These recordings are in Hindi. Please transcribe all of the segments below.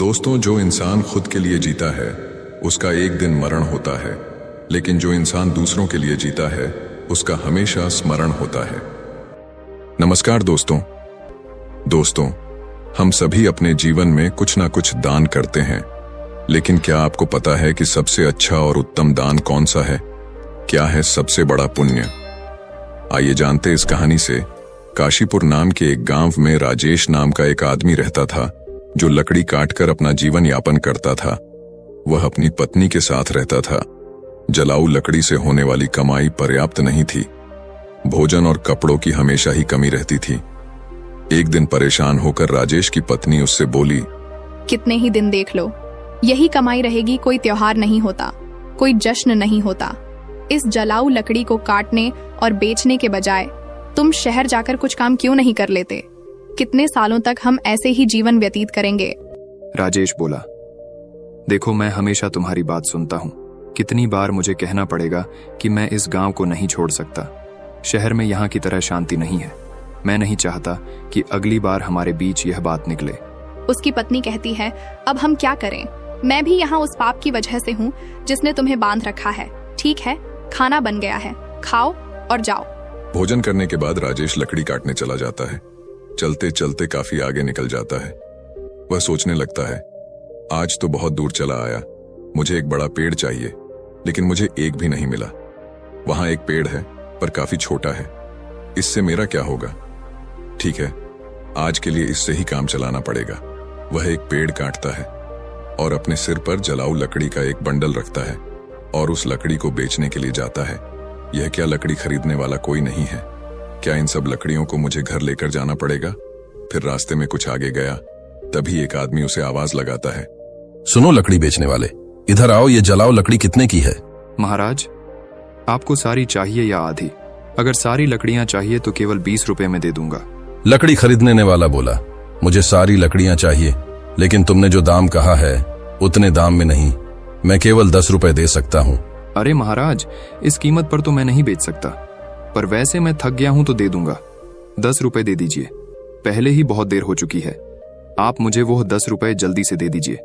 दोस्तों, जो इंसान खुद के लिए जीता है उसका एक दिन मरण होता है, लेकिन जो इंसान दूसरों के लिए जीता है उसका हमेशा स्मरण होता है। नमस्कार दोस्तों, हम सभी अपने जीवन में कुछ ना कुछ दान करते हैं, लेकिन क्या आपको पता है कि सबसे अच्छा और उत्तम दान कौन सा है? क्या है सबसे बड़ा पुण्य? आइए जानते इस कहानी से। काशीपुर नाम के एक गांव में राजेश नाम का एक आदमी रहता था, जो लकड़ी काटकर अपना जीवन यापन करता था। वह अपनी पत्नी के साथ रहता था। जलाऊ लकड़ी से होने वाली कमाई पर्याप्त नहीं थी। भोजन और कपड़ों की हमेशा ही कमी रहती थी। एक दिन परेशान होकर राजेश की पत्नी उससे बोली, कितने ही दिन देख लो, यही कमाई रहेगी। कोई त्योहार नहीं होता, कोई जश्न नहीं होता। इस जलाऊ लकड़ी को काटने और बेचने के बजाय तुम शहर जाकर कुछ काम क्यों नहीं कर लेते? कितने सालों तक हम ऐसे ही जीवन व्यतीत करेंगे? राजेश बोला, देखो, मैं हमेशा तुम्हारी बात सुनता हूँ। कितनी बार मुझे कहना पड़ेगा कि मैं इस गांव को नहीं छोड़ सकता। शहर में यहाँ की तरह शांति नहीं है। मैं नहीं चाहता कि अगली बार हमारे बीच यह बात निकले। उसकी पत्नी कहती है, अब हम क्या करें? मैं भी यहाँ उस पाप की वजह से हूँ जिसने तुम्हें बांध रखा है। ठीक है, खाना बन गया है, खाओ और जाओ। भोजन करने के बाद राजेश लकड़ी काटने चला जाता है। चलते चलते काफी आगे निकल जाता है। वह सोचने लगता है, आज तो बहुत दूर चला आया, मुझे एक बड़ा पेड़ चाहिए, लेकिन मुझे एक भी नहीं मिला। वहां एक पेड़ है पर काफी छोटा है, इससे मेरा क्या होगा? ठीक है, आज के लिए इससे ही काम चलाना पड़ेगा। वह एक पेड़ काटता है और अपने सिर पर जलाऊ लकड़ी का एक बंडल रखता है और उस लकड़ी को बेचने के लिए जाता है। यह क्या लकड़ी खरीदने वाला कोई नहीं है? क्या इन सब लकड़ियों को मुझे घर लेकर जाना पड़ेगा? फिर रास्ते में कुछ आगे गया, तभी एक आदमी उसे आवाज लगाता है, सुनो लकड़ी बेचने वाले, इधर आओ, ये जलाओ लकड़ी कितने की है? महाराज, आपको सारी चाहिए या आधी? अगर सारी लकड़ियां चाहिए तो केवल 20 रुपए में दे दूंगा। लकड़ी खरीदने वाला बोला, मुझे सारी लकड़ियां चाहिए, लेकिन तुमने जो दाम कहा है उतने दाम में नहीं, मैं केवल 10 रुपए दे सकता हूँ। अरे महाराज, इस कीमत पर तो मैं नहीं बेच सकता, पर वैसे मैं थक गया हूं तो दे दूंगा। 10 रुपए दे दीजिए, पहले ही बहुत देर हो चुकी है। आप मुझे वो 10 रुपए जल्दी से दे दीजिए,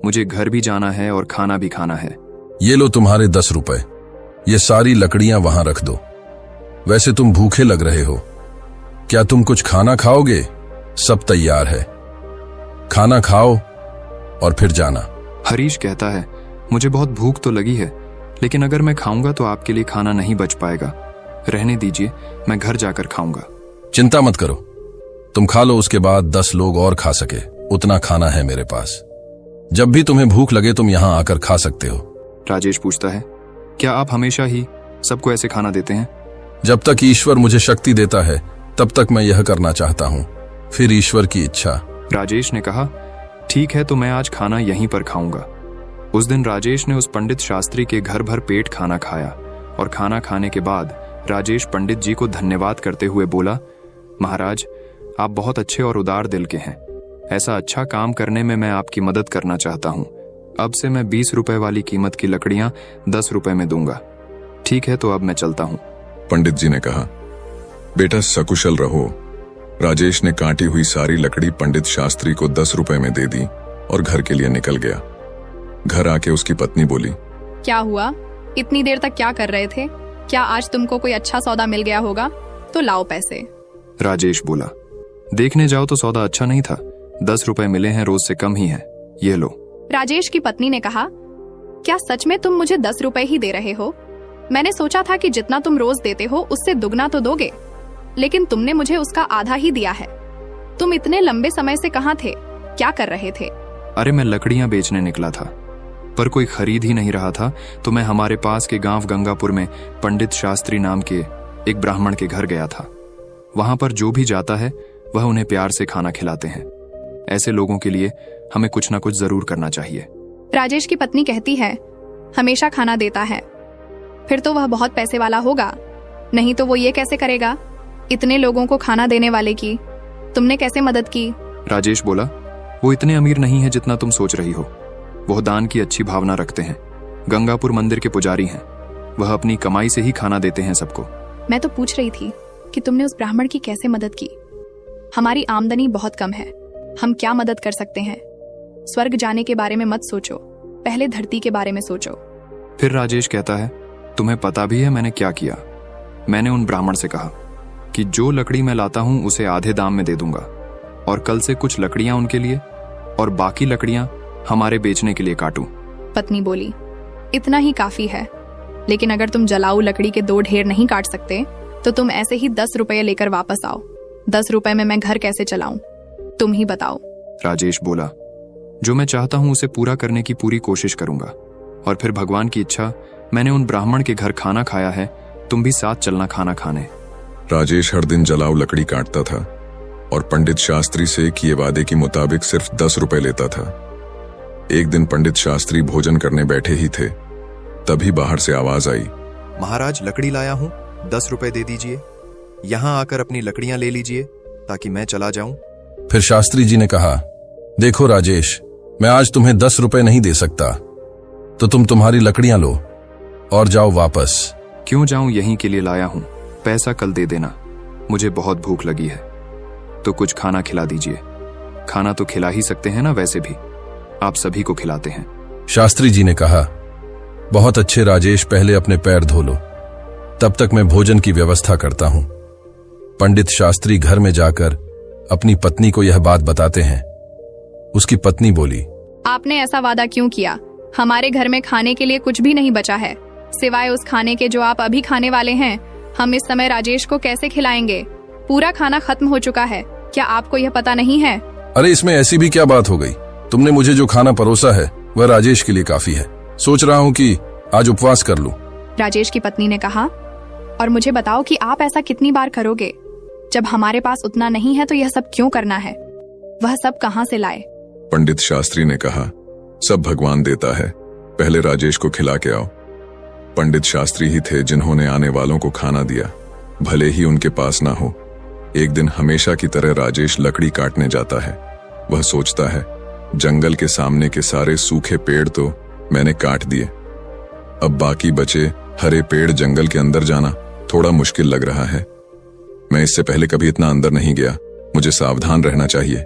मुझे घर भी जाना है और खाना भी खाना है। ये लो तुम्हारे 10 रुपए, ये सारी लकड़ियां वहां रख दो। वैसे तुम भूखे लग रहे हो, क्या तुम कुछ खाना खाओगे? सब तैयार है, खाना खाओ और फिर जाना। हरीश कहता है, मुझे बहुत भूख तो लगी है, लेकिन अगर मैं खाऊंगा तो आपके लिए खाना नहीं बच पाएगा। रहने दीजिए, मैं घर जाकर खाऊंगा। चिंता मत करो, तुम खा लो, उसके बाद 10 लोग और खा सके उतना खाना है मेरे पास। जब भी तुम्हें भूख लगे तुम यहाँ आकर खा सकते हो। राजेश पूछता है, क्या आप हमेशा ही सबको ऐसे खाना देते हैं? जब तक ईश्वर मुझे शक्ति देता है तब तक मैं यह करना चाहता हूँ, फिर ईश्वर की इच्छा। राजेश ने कहा, ठीक है, तो मैं आज खाना यहीं पर खाऊंगा। उस दिन राजेश ने उस पंडित शास्त्री के घर भर पेट खाना खाया और खाना खाने के बाद राजेश पंडित जी को धन्यवाद करते हुए बोला, महाराज, आप बहुत अच्छे और उदार दिल के हैं। ऐसा अच्छा काम करने में मैं आपकी मदद करना चाहता हूँ। अब से मैं 20 रुपए वाली कीमत की लकड़ियां 10 रुपए में दूंगा। ठीक है, तो अब मैं चलता हूँ। पंडित जी ने कहा, बेटा सकुशल रहो। राजेश ने काटी हुई सारी लकड़ी पंडित शास्त्री को 10 रुपए में दे दी और घर के लिए निकल गया। घर आके उसकी पत्नी बोली, क्या हुआ? इतनी देर तक क्या कर रहे थे? क्या आज तुमको कोई अच्छा सौदा मिल गया होगा? तो लाओ पैसे। राजेश बोला, देखने जाओ तो सौदा अच्छा नहीं था। 10 रुपए मिले हैं, रोज से कम ही है, ये लो। राजेश की पत्नी ने कहा, क्या सच में तुम मुझे 10 रुपए ही दे रहे हो? मैंने सोचा था कि जितना तुम रोज देते हो उससे दुगना तो दोगे, लेकिन तुमने मुझे उसका आधा ही दिया है। तुम इतने लंबे समय से कहाँ थे? क्या कर रहे थे? अरे मैं लकड़ियां बेचने निकला था, पर कोई खरीद ही नहीं रहा था, तो मैं हमारे पास के गांव गंगापुर में पंडित शास्त्री नाम के एक ब्राह्मण के घर गया था। वहां पर जो भी जाता है वह उन्हें प्यार से खाना खिलाते हैं। ऐसे लोगों के लिए हमें कुछ ना कुछ जरूर करना चाहिए। राजेश की पत्नी कहती है, हमेशा खाना देता है, फिर तो वह बहुत पैसे वाला होगा, नहीं तो वो ये कैसे करेगा? इतने लोगों को खाना देने वाले की तुमने कैसे मदद की? राजेश बोला, वो इतने अमीर नहीं है जितना तुम सोच रही हो। वह दान की अच्छी भावना रखते हैं, गंगापुर मंदिर के पुजारी हैं। वह अपनी कमाई से ही खाना देते हैं सबको। मैं तो पूछ रही थी कि तुमने उस ब्राह्मण की कैसे मदद की? हमारी आमदनी बहुत कम है, हम क्या मदद कर सकते हैं? स्वर्ग जाने के बारे में मत सोचो, पहले धरती के बारे में सोचो। फिर राजेश कहता है, तुम्हें पता भी है मैंने क्या किया? मैंने उन ब्राह्मण से कहा कि जो लकड़ी मैं लाता हूं उसे आधे दाम में दे दूंगा, और कल से कुछ लकड़ियां उनके लिए और बाकी लकड़ियां हमारे बेचने के लिए काटूं। पत्नी बोली, इतना ही काफी है, लेकिन अगर तुम जलाऊ लकड़ी के 2 ढेर नहीं काट सकते तो तुम ऐसे ही 10 रुपये लेकर वापस आओ। 10 रुपये में मैं घर कैसे चलाऊं, तुम ही बताओ। राजेश बोला, जो मैं चाहता हूं उसे पूरा करने की पूरी कोशिश करूंगा, और फिर भगवान की इच्छा, मैंने उन ब्राह्मण के घर खाना खाया है, तुम भी साथ चलना खाना खाने। राजेश हर दिन जलाऊ लकड़ी काटता था और पंडित शास्त्री से किए वादे के मुताबिक सिर्फ 10 रुपए लेता था। एक दिन पंडित शास्त्री भोजन करने बैठे ही थे, तभी बाहर से आवाज आई, महाराज लकड़ी लाया हूं, 10 रुपए दे दीजिए। यहां आकर अपनी लकड़ियां ले लीजिए ताकि मैं चला जाऊं। फिर शास्त्री जी ने कहा, देखो राजेश, मैं आज तुम्हें 10 रुपए नहीं दे सकता, तो तुम तुम्हारी लकड़ियां लो और जाओ वापस। क्यों जाऊं, यहीं के लिए लाया हूं, पैसा कल दे देना। मुझे बहुत भूख लगी है, तो कुछ खाना खिला दीजिए। खाना तो खिला ही सकते हैं ना, वैसे भी आप सभी को खिलाते हैं। शास्त्री जी ने कहा, बहुत अच्छे राजेश, पहले अपने पैर धो लो, तब तक मैं भोजन की व्यवस्था करता हूं। पंडित शास्त्री घर में जाकर अपनी पत्नी को यह बात बताते हैं। उसकी पत्नी बोली, आपने ऐसा वादा क्यों किया? हमारे घर में खाने के लिए कुछ भी नहीं बचा है, सिवाय उस खाने के जो आप अभी खाने वाले हैं। हम इस समय राजेश को कैसे खिलाएंगे? पूरा खाना खत्म हो चुका है, क्या आपको यह पता नहीं है? अरे इसमें ऐसी भी क्या बात हो गई? तुमने मुझे जो खाना परोसा है वह राजेश के लिए काफी है। सोच रहा हूँ कि आज उपवास कर लूं। राजेश की पत्नी ने कहा, और मुझे बताओ कि आप ऐसा कितनी बार करोगे? जब हमारे पास उतना नहीं है तो यह सब क्यों करना है? वह सब कहाँ से लाए? पंडित शास्त्री ने कहा, सब भगवान देता है, पहले राजेश को खिला के आओ। पंडित शास्त्री ही थे जिन्होंने आने वालों को खाना दिया, भले ही उनके पास ना हो। एक दिन हमेशा की तरह राजेश लकड़ी काटने जाता है। वह सोचता है, जंगल के सामने के सारे सूखे पेड़ तो मैंने काट दिए, अब बाकी बचे हरे पेड़ जंगल के अंदर जाना थोड़ा मुश्किल लग रहा है। मैं इससे पहले कभी इतना अंदर नहीं गया, मुझे सावधान रहना चाहिए।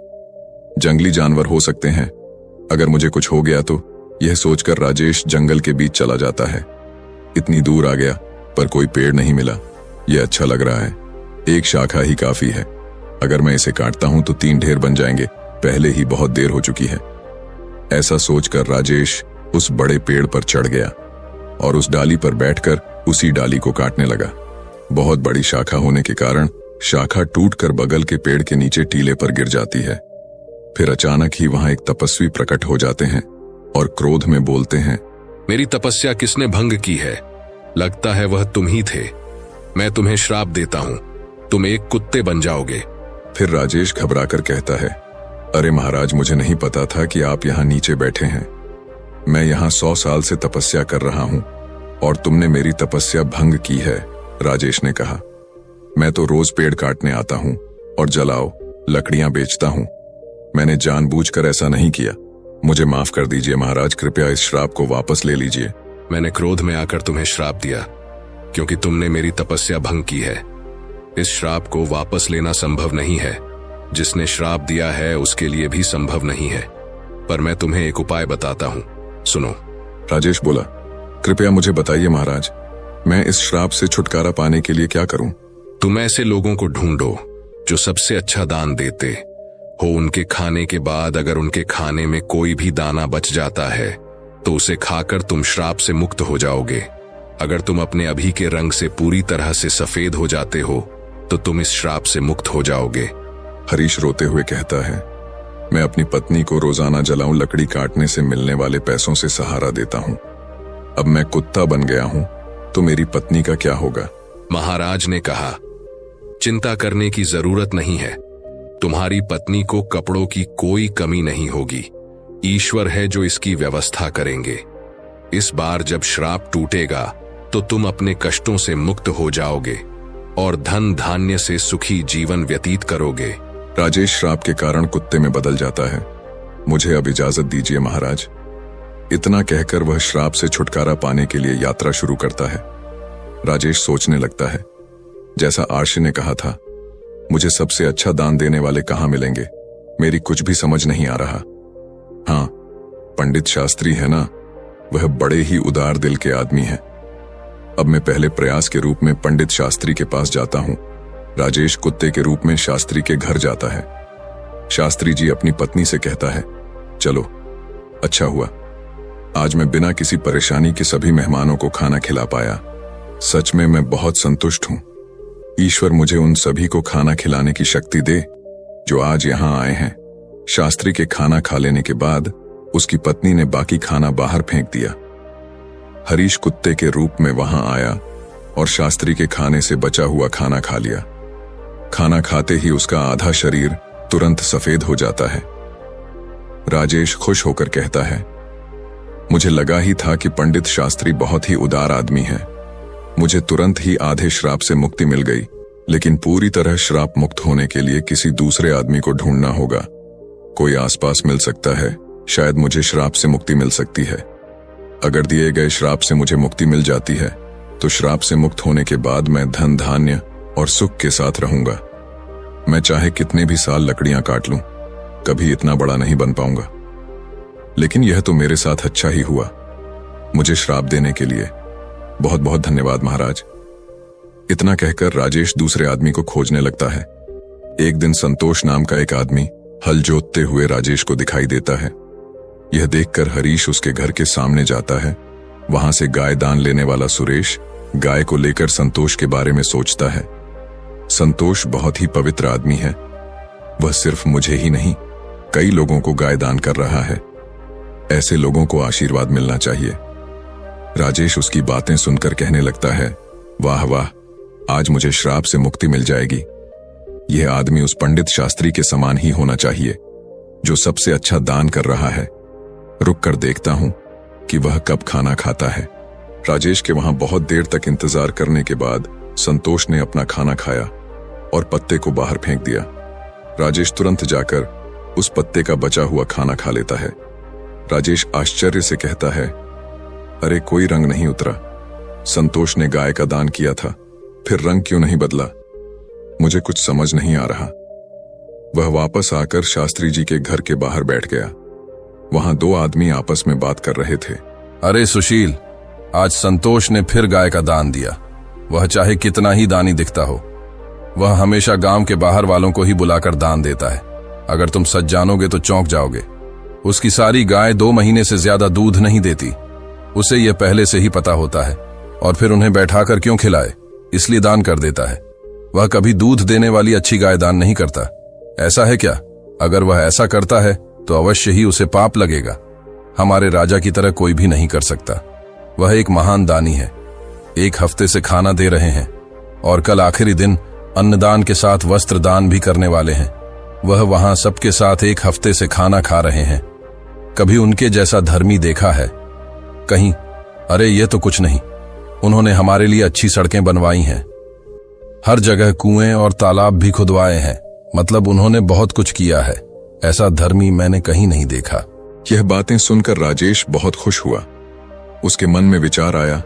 जंगली जानवर हो सकते हैं, अगर मुझे कुछ हो गया तो। यह सोचकर राजेश जंगल के बीच चला जाता है। इतनी दूर आ गया पर कोई पेड़ नहीं मिला। यह अच्छा लग रहा है, एक शाखा ही काफी है। अगर मैं इसे काटता हूं तो 3 ढेर बन जाएंगे, पहले ही बहुत देर हो चुकी है। ऐसा सोचकर राजेश उस बड़े पेड़ पर चढ़ गया और उस डाली पर बैठकर उसी डाली को काटने लगा। बहुत बड़ी शाखा होने के कारण शाखा टूटकर बगल के पेड़ के नीचे टीले पर गिर जाती है। फिर अचानक ही वहां एक तपस्वी प्रकट हो जाते हैं और क्रोध में बोलते हैं, मेरी तपस्या किसने भंग की है? लगता है वह तुम ही थे। मैं तुम्हें श्राप देता हूं, तुम एक कुत्ते बन जाओगे। फिर राजेश घबराकर कहता है, अरे महाराज, मुझे नहीं पता था कि आप यहाँ नीचे बैठे हैं। मैं यहाँ 100 साल से तपस्या कर रहा हूँ और तुमने मेरी तपस्या भंग की है। राजेश ने कहा, मैं तो रोज पेड़ काटने आता हूँ और जलाओ लकड़ियां बेचता हूँ। मैंने जानबूझकर ऐसा नहीं किया, मुझे माफ कर दीजिए महाराज, कृपया इस श्राप को वापस ले लीजिए। मैंने क्रोध में आकर तुम्हें श्राप दिया क्योंकि तुमने मेरी तपस्या भंग की है। इस श्राप को वापस लेना संभव नहीं है, जिसने श्राप दिया है उसके लिए भी संभव नहीं है। पर मैं तुम्हें एक उपाय बताता हूँ, सुनो। राजेश बोला, कृपया मुझे बताइए महाराज, मैं इस श्राप से छुटकारा पाने के लिए क्या करूं? तुम ऐसे लोगों को ढूंढो जो सबसे अच्छा दान देते हो। उनके खाने के बाद अगर उनके खाने में कोई भी दाना बच जाता है तो उसे खाकर तुम श्राप से मुक्त हो जाओगे। अगर तुम अपने अभी के रंग से पूरी तरह से सफेद हो जाते हो तो तुम इस श्राप से मुक्त हो जाओगे। हरीश रोते हुए कहता है, मैं अपनी पत्नी को रोजाना जलाऊं लकड़ी काटने से मिलने वाले पैसों से सहारा देता हूं। अब मैं कुत्ता बन गया हूं तो मेरी पत्नी का क्या होगा? महाराज ने कहा, चिंता करने की जरूरत नहीं है, तुम्हारी पत्नी को कपड़ों की कोई कमी नहीं होगी। ईश्वर है जो इसकी व्यवस्था करेंगे। इस बार जब श्राप टूटेगा तो तुम अपने कष्टों से मुक्त हो जाओगे और धन धान्य से सुखी जीवन व्यतीत करोगे। राजेश श्राप के कारण कुत्ते में बदल जाता है। मुझे अब इजाजत दीजिए महाराज। इतना कहकर वह श्राप से छुटकारा पाने के लिए यात्रा शुरू करता है। राजेश सोचने लगता है, जैसा आर्षि ने कहा था, मुझे सबसे अच्छा दान देने वाले कहां मिलेंगे? मेरी कुछ भी समझ नहीं आ रहा। हाँ, पंडित शास्त्री है ना, वह बड़े ही उदार दिल के आदमी हैं। अब मैं पहले प्रयास के रूप में पंडित शास्त्री के पास जाता हूं। राजेश कुत्ते के रूप में शास्त्री के घर जाता है। शास्त्री जी अपनी पत्नी से कहता है, चलो, अच्छा हुआ आज मैं बिना किसी परेशानी के सभी मेहमानों को खाना खिला पाया। सच में मैं बहुत संतुष्ट हूं। ईश्वर मुझे उन सभी को खाना खिलाने की शक्ति दे जो आज यहां आए हैं। शास्त्री के खाना खा लेने के बाद उसकी पत्नी ने बाकी खाना बाहर फेंक दिया। हरीश कुत्ते के रूप में वहां आया और शास्त्री के खाने से बचा हुआ खाना खा लिया। खाना खाते ही उसका आधा शरीर तुरंत सफेद हो जाता है। राजेश खुश होकर कहता है, मुझे लगा ही था कि पंडित शास्त्री बहुत ही उदार आदमी है। मुझे तुरंत ही आधे श्राप से मुक्ति मिल गई, लेकिन पूरी तरह श्राप मुक्त होने के लिए किसी दूसरे आदमी को ढूंढना होगा। कोई आसपास मिल सकता है, शायद मुझे श्राप से मुक्ति मिल सकती है। अगर दिए गए श्राप से मुझे मुक्ति मिल जाती है तो श्राप से मुक्त होने के बाद मैं धन धान्य और सुख के साथ रहूंगा। मैं चाहे कितने भी साल लकड़ियां काट लूं, कभी इतना बड़ा नहीं बन पाऊंगा। लेकिन यह तो मेरे साथ अच्छा ही हुआ। मुझे श्राप देने के लिए बहुत बहुत धन्यवाद महाराज। इतना कहकर राजेश दूसरे आदमी को खोजने लगता है। एक दिन संतोष नाम का एक आदमी हल जोतते हुए राजेश को दिखाई देता है। यह देखकर हरीश उसके घर के सामने जाता है। वहां से गाय दान लेने वाला सुरेश गाय को लेकर संतोष के बारे में सोचता है। संतोष बहुत ही पवित्र आदमी है। वह सिर्फ मुझे ही नहीं, कई लोगों को गाय दान कर रहा है। ऐसे लोगों को आशीर्वाद मिलना चाहिए। राजेश उसकी बातें सुनकर कहने लगता है, वाह वाह, आज मुझे श्राप से मुक्ति मिल जाएगी। यह आदमी उस पंडित शास्त्री के समान ही होना चाहिए जो सबसे अच्छा दान कर रहा है। रुक कर देखता हूं कि वह कब खाना खाता है। राजेश के वहां बहुत देर तक इंतजार करने के बाद संतोष ने अपना खाना खाया और पत्ते को बाहर फेंक दिया। राजेश तुरंत जाकर उस पत्ते का बचा हुआ खाना खा लेता है। राजेश आश्चर्य से कहता है, अरे कोई रंग नहीं उतरा। संतोष ने गाय का दान किया था, फिर रंग क्यों नहीं बदला? मुझे कुछ समझ नहीं आ रहा। वह वापस आकर शास्त्री जी के घर के बाहर बैठ गया। वहां दो आदमी आपस में बात कर रहे थे। अरे सुशील, आज संतोष ने फिर गाय का दान दिया। वह चाहे कितना ही दानी दिखता हो, वह हमेशा गांव के बाहर वालों को ही बुलाकर दान देता है। अगर तुम सच जानोगे तो चौंक जाओगे। उसकी सारी गाय 2 महीने से ज्यादा दूध नहीं देती। उसे यह पहले से ही पता होता है, और फिर उन्हें बैठाकर क्यों खिलाए, इसलिए दान कर देता है। वह कभी दूध देने वाली अच्छी गाय दान नहीं करता। ऐसा है क्या? अगर वह ऐसा करता है तो अवश्य ही उसे पाप लगेगा। हमारे राजा की तरह कोई भी नहीं कर सकता। वह एक महान दानी है। 1 हफ्ते से खाना दे रहे हैं और कल आखिरी दिन अन्नदान के साथ वस्त्र दान भी करने वाले हैं। वह वहां सबके साथ 1 हफ्ते से खाना खा रहे हैं। कभी उनके जैसा धर्मी देखा है कहीं? अरे ये तो कुछ नहीं। उन्होंने हमारे लिए अच्छी सड़कें बनवाई हैं, हर जगह कुएं और तालाब भी खुदवाए हैं। मतलब उन्होंने बहुत कुछ किया है। ऐसा धर्मी मैंने कहीं नहीं देखा। यह बातें सुनकर राजेश बहुत खुश हुआ। उसके मन में विचार आया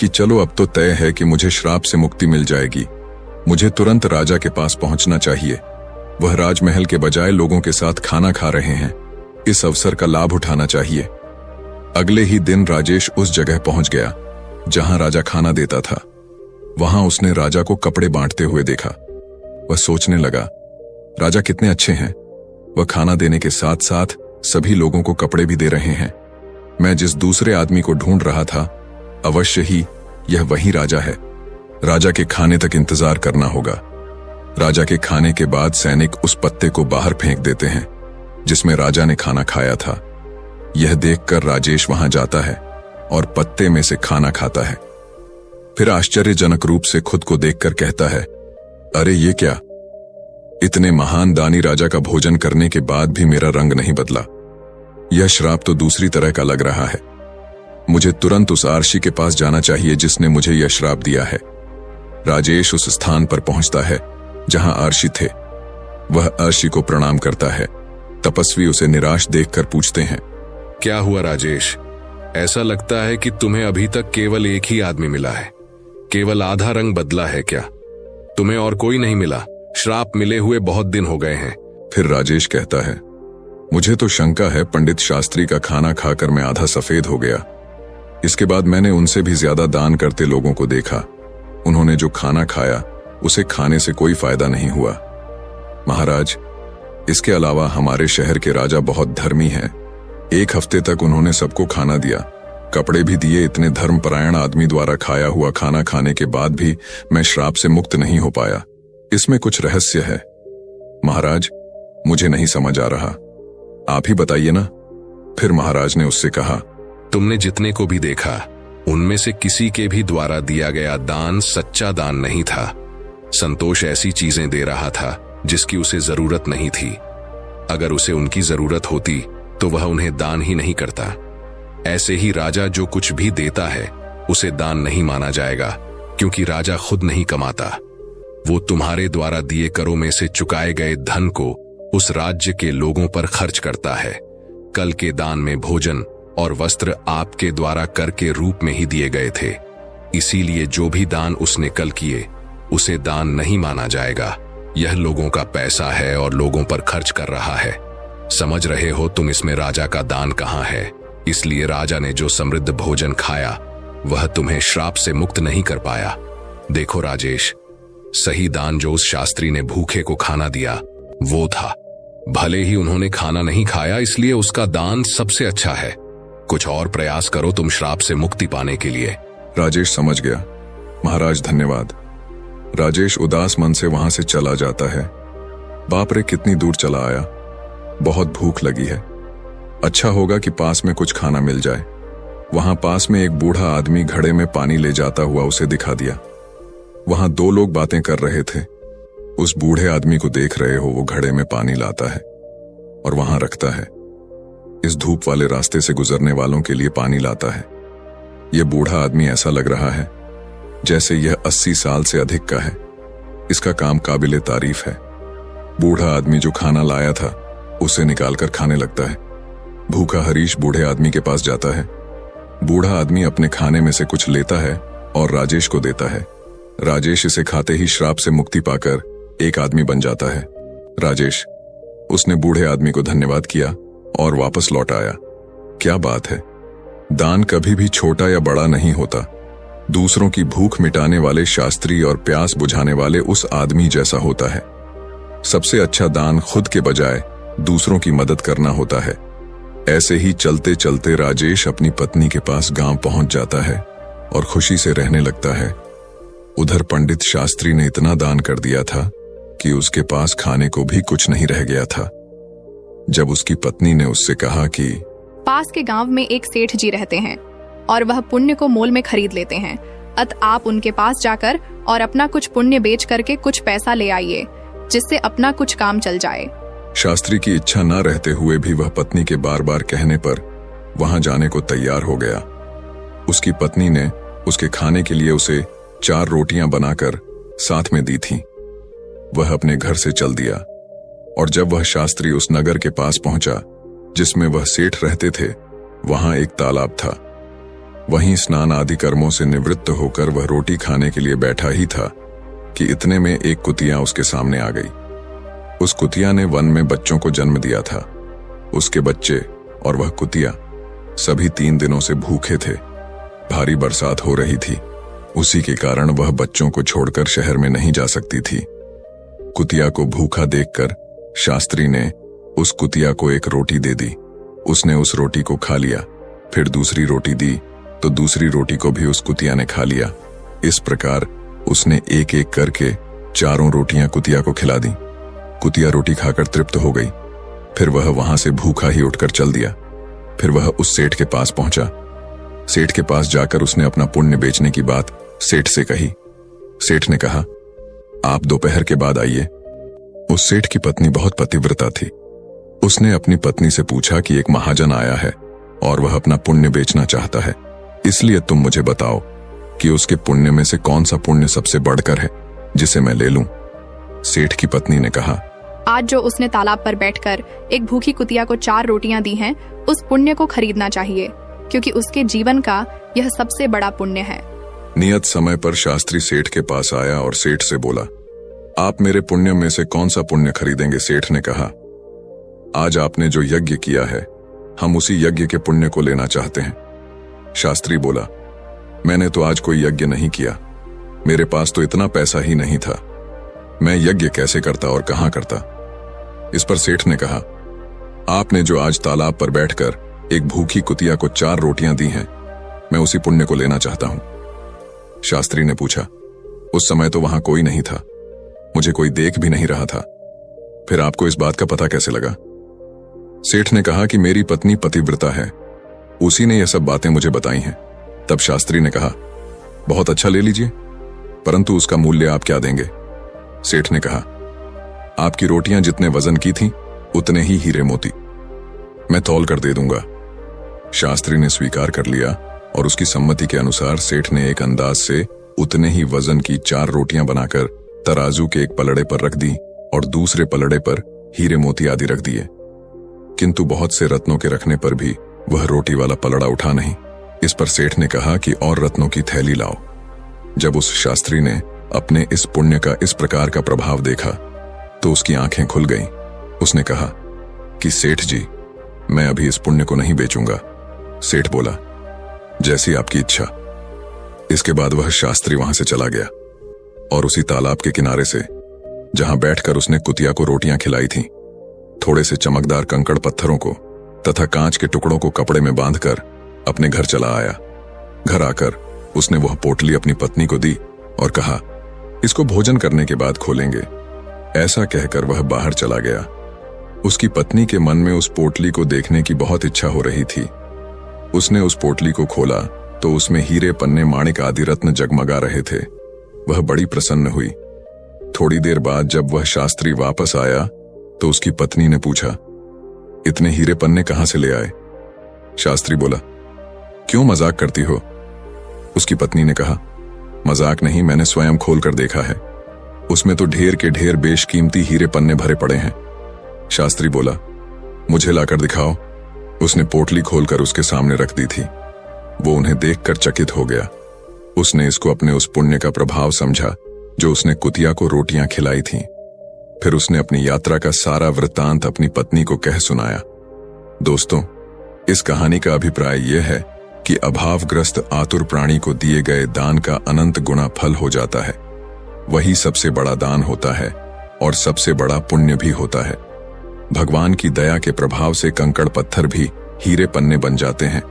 कि चलो अब तो तय है कि मुझे श्राप से मुक्ति मिल जाएगी। मुझे तुरंत राजा के पास पहुंचना चाहिए। वह राजमहल के बजाय लोगों के साथ खाना खा रहे हैं। इस अवसर का लाभ उठाना चाहिए। अगले ही दिन राजेश उस जगह पहुंच गया जहां राजा खाना देता था। वहां उसने राजा को कपड़े बांटते हुए देखा। वह सोचने लगा, राजा कितने अच्छे हैं। वह खाना देने के साथ साथ सभी लोगों को कपड़े भी दे रहे हैं। मैं जिस दूसरे आदमी को ढूंढ रहा था, अवश्य ही यह वही राजा है। राजा के खाने तक इंतजार करना होगा। राजा के खाने के बाद सैनिक उस पत्ते को बाहर फेंक देते हैं जिसमें राजा ने खाना खाया था। यह देखकर राजेश वहां जाता है और पत्ते में से खाना खाता है। फिर आश्चर्यजनक रूप से खुद को देखकर कहता है, अरे ये क्या? इतने महान दानी राजा का भोजन करने के बाद भी मेरा रंग नहीं बदला। यह श्राप तो दूसरी तरह का लग रहा है। मुझे तुरंत उस आर्षी के पास जाना चाहिए जिसने मुझे यह श्राप दिया है। राजेश उस स्थान पर पहुंचता है जहां आर्षी थे। वह आर्षी को प्रणाम करता है। तपस्वी उसे निराश देखकर पूछते हैं, क्या हुआ राजेश? ऐसा लगता है कि तुम्हें अभी तक केवल एक ही आदमी मिला है। केवल आधा रंग बदला है क्या? तुम्हें और कोई नहीं मिला? श्राप मिले हुए बहुत दिन हो गए हैं। फिर राजेश कहता है, मुझे तो शंका है पंडित शास्त्री का खाना खाकर मैं आधा सफेद हो गया। इसके बाद मैंने उनसे भी ज्यादा दान करते लोगों को देखा। उन्होंने जो खाना खाया उसे खाने से कोई फायदा नहीं हुआ। महाराज, इसके अलावा हमारे शहर के राजा बहुत धर्मी हैं। 1 हफ्ते तक उन्होंने सबको खाना दिया, कपड़े भी दिए। इतने धर्मपरायण आदमी द्वारा खाया हुआ खाना खाने के बाद भी मैं श्राप से मुक्त नहीं हो पाया। इसमें कुछ रहस्य है महाराज, मुझे नहीं समझ आ रहा, आप ही बताइए ना। फिर महाराज ने उससे कहा, तुमने जितने को भी देखा उनमें से किसी के भी द्वारा दिया गया दान सच्चा दान नहीं था। संतोष ऐसी चीजें दे रहा था जिसकी उसे जरूरत नहीं थी। अगर उसे उनकी जरूरत होती तो वह उन्हें दान ही नहीं करता। ऐसे ही राजा जो कुछ भी देता है उसे दान नहीं माना जाएगा, क्योंकि राजा खुद नहीं कमाता। वो तुम्हारे द्वारा दिए करों में से चुकाए गए धन को उस राज्य के लोगों पर खर्च करता है। कल के दान में भोजन और वस्त्र आपके द्वारा कर के रूप में ही दिए गए थे। इसीलिए जो भी दान उसने कल किए उसे दान नहीं माना जाएगा। यह लोगों का पैसा है और लोगों पर खर्च कर रहा है। समझ रहे हो तुम इसमें राजा का दान कहाँ है। इसलिए राजा ने जो समृद्ध भोजन खाया वह तुम्हें श्राप से मुक्त नहीं कर पाया। देखो राजेश, सही दान जो उस शास्त्री ने भूखे को खाना दिया वो था। भले ही उन्होंने खाना नहीं खाया, इसलिए उसका दान सबसे अच्छा है। कुछ और प्रयास करो तुम श्राप से मुक्ति पाने के लिए। राजेश समझ गया। महाराज धन्यवाद। राजेश उदास मन से वहां से चला जाता है। बाप रे, कितनी दूर चला आया। बहुत भूख लगी है। अच्छा होगा कि पास में कुछ खाना मिल जाए। वहां पास में एक बूढ़ा आदमी घड़े में पानी ले जाता हुआ उसे दिखा दिया। वहां 2 लोग बातें कर रहे थे। उस बूढ़े आदमी को देख रहे हो, वो घड़े में पानी लाता है और वहां रखता है। इस धूप वाले रास्ते से गुजरने वालों के लिए पानी लाता है। यह बूढ़ा आदमी ऐसा लग रहा है जैसे यह 80 साल से अधिक का है। इसका काम काबिले तारीफ है। बूढ़ा आदमी जो खाना लाया था उसे निकालकर खाने लगता है। भूखा हरीश बूढ़े आदमी के पास जाता है। बूढ़ा आदमी अपने खाने में से कुछ लेता है और राजेश को देता है। राजेश इसे खाते ही श्राप से मुक्ति पाकर एक आदमी बन जाता है। राजेश, उसने बूढ़े आदमी को धन्यवाद किया और वापस लौट आया। क्या बात है, दान कभी भी छोटा या बड़ा नहीं होता। दूसरों की भूख मिटाने वाले शास्त्री और प्यास बुझाने वाले उस आदमी जैसा होता है। सबसे अच्छा दान खुद के बजाय दूसरों की मदद करना होता है। ऐसे ही चलते चलते राजेश अपनी पत्नी के पास गांव पहुंच जाता है और खुशी से रहने लगता है। उधर पंडित शास्त्री ने इतना दान कर दिया था कि उसके पास खाने को भी कुछ नहीं रह गया था। जब उसकी पत्नी ने उससे कहा कि पास के गांव में एक सेठ जी रहते हैं और वह पुण्य को मोल में खरीद लेते हैं, अत आप उनके पास जाकर और अपना कुछ पुण्य बेच करके कुछ पैसा ले आइए, जिससे अपना कुछ काम चल जाए। शास्त्री की इच्छा न रहते हुए भी वह पत्नी के बार बार कहने पर वहां जाने को तैयार हो गया। उसकी पत्नी ने उसके खाने के लिए उसे 4 रोटियां बनाकर साथ में दी थी। वह अपने घर से चल दिया और जब वह शास्त्री उस नगर के पास पहुंचा जिसमें वह सेठ रहते थे, वहां एक तालाब था। वहीं स्नान आदि कर्मों से निवृत्त होकर वह रोटी खाने के लिए बैठा ही था कि इतने में एक कुतिया उसके सामने आ गई। उस कुतिया ने वन में बच्चों को जन्म दिया था। उसके बच्चे और वह कुतिया सभी 3 दिनों से भूखे थे। भारी बरसात हो रही थी, उसी के कारण वह बच्चों को छोड़कर शहर में नहीं जा सकती थी। कुतिया को भूखा देखकर शास्त्री ने उस कुतिया को एक रोटी दे दी। उसने उस रोटी को खा लिया, फिर दूसरी रोटी दी तो दूसरी रोटी को भी उस कुतिया ने खा लिया। इस प्रकार उसने एक एक करके 4 रोटियां कुतिया को खिला दी। कुतिया रोटी खाकर तृप्त हो गई। फिर वह वहां से भूखा ही उठकर चल दिया। फिर वह उस सेठ के पास पहुंचा। सेठ के पास जाकर उसने अपना पुण्य बेचने की बात सेठ से कही। सेठ ने कहा, आप दोपहर के बाद आइए। उस सेठ की पत्नी बहुत पतिव्रता थी। उसने अपनी पत्नी से पूछा कि एक महाजन आया है और वह अपना पुण्य बेचना चाहता है, इसलिए तुम मुझे बताओ कि उसके पुण्य में से कौन सा पुण्य सबसे बढ़कर है जिसे मैं ले लूं। सेठ की पत्नी ने कहा, आज जो उसने तालाब पर बैठकर एक भूखी कुतिया को 4 रोटियां दी हैं, उस पुण्य को खरीदना चाहिए, क्योंकि उसके जीवन का यह सबसे बड़ा पुण्य है। नियत समय पर शास्त्री सेठ के पास आया और सेठ से बोला, आप मेरे पुण्य में से कौन सा पुण्य खरीदेंगे? सेठ ने कहा, आज आपने जो यज्ञ किया है, हम उसी यज्ञ के पुण्य को लेना चाहते हैं। शास्त्री बोला, मैंने तो आज कोई यज्ञ नहीं किया, मेरे पास तो इतना पैसा ही नहीं था, मैं यज्ञ कैसे करता और कहां करता। इस पर सेठ ने कहा, आपने जो आज तालाब पर बैठकर एक भूखी कुतिया को 4 रोटियां दी हैं, मैं उसी पुण्य को लेना चाहता हूं। शास्त्री ने पूछा, उस समय तो वहां कोई नहीं था, मुझे कोई देख भी नहीं रहा था, फिर आपको इस बात का पता कैसे लगा? सेठ ने कहा कि मेरी पत्नी पतिव्रता है, उसी ने यह सब बातें मुझे बताई हैं। तब शास्त्री ने कहा, बहुत अच्छा, ले लीजिए, परंतु उसका मूल्य आप क्या देंगे? सेठ ने कहा, आपकी रोटियां जितने वजन की थीं, उतने ही हीरे मोती मैं तौल कर दे दूंगा। शास्त्री ने स्वीकार कर लिया और उसकी सम्मति के अनुसार सेठ ने एक अंदाज से उतने ही वजन की 4 रोटियां बनाकर तराजू के एक पलड़े पर रख दी और दूसरे पलड़े पर हीरे मोती आदि रख दिए। किंतु बहुत से रत्नों के रखने पर भी वह रोटी वाला पलड़ा उठा नहीं। इस पर सेठ ने कहा कि और रत्नों की थैली लाओ। जब उस शास्त्री ने अपने इस पुण्य का इस प्रकार का प्रभाव देखा तो उसकी आंखें खुल गईं। उसने कहा कि सेठ जी, मैं अभी इस पुण्य को नहीं बेचूंगा। सेठ बोला, जैसी आपकी इच्छा। इसके बाद वह शास्त्री वहां से चला गया और उसी तालाब के किनारे से, जहां बैठकर उसने कुतिया को रोटियां खिलाई थीं, थोड़े से चमकदार कंकड़ पत्थरों को तथा कांच के टुकड़ों को कपड़े में बांधकर अपने घर चला आया। घर आकर उसने वह पोटली अपनी पत्नी को दी और कहा, इसको भोजन करने के बाद खोलेंगे। ऐसा कहकर वह बाहर चला गया। उसकी पत्नी के मन में उस पोटली को देखने की बहुत इच्छा हो रही थी। उसने उस पोटली को खोला तो उसमें हीरे, पन्ने, माणिक आदि रत्न जगमगा रहे थे। वह बड़ी प्रसन्न हुई। थोड़ी देर बाद जब वह शास्त्री वापस आया तो उसकी पत्नी ने पूछा, इतने हीरे पन्ने कहां से ले आए? शास्त्री बोला, क्यों मजाक करती हो? उसकी पत्नी ने कहा, मजाक नहीं, मैंने स्वयं खोलकर देखा है, उसमें तो ढेर के ढेर बेशकीमती हीरे पन्ने भरे पड़े हैं। शास्त्री बोला, मुझे लाकर दिखाओ। उसने पोटली खोलकर उसके सामने रख दी थी। वो उन्हें देखकर चकित हो गया। उसने इसको अपने उस पुण्य का प्रभाव समझा जो उसने कुतिया को रोटियां खिलाई थीं। फिर उसने अपनी यात्रा का सारा वृत्तांत अपनी पत्नी को कह सुनाया। दोस्तों, इस कहानी का अभिप्राय यह है कि अभावग्रस्त आतुर प्राणी को दिए गए दान का अनंत गुना फल हो जाता है। वही सबसे बड़ा दान होता है और सबसे बड़ा पुण्य भी होता है। भगवान की दया के प्रभाव से कंकड़ पत्थर भी हीरे पन्ने बन जाते हैं।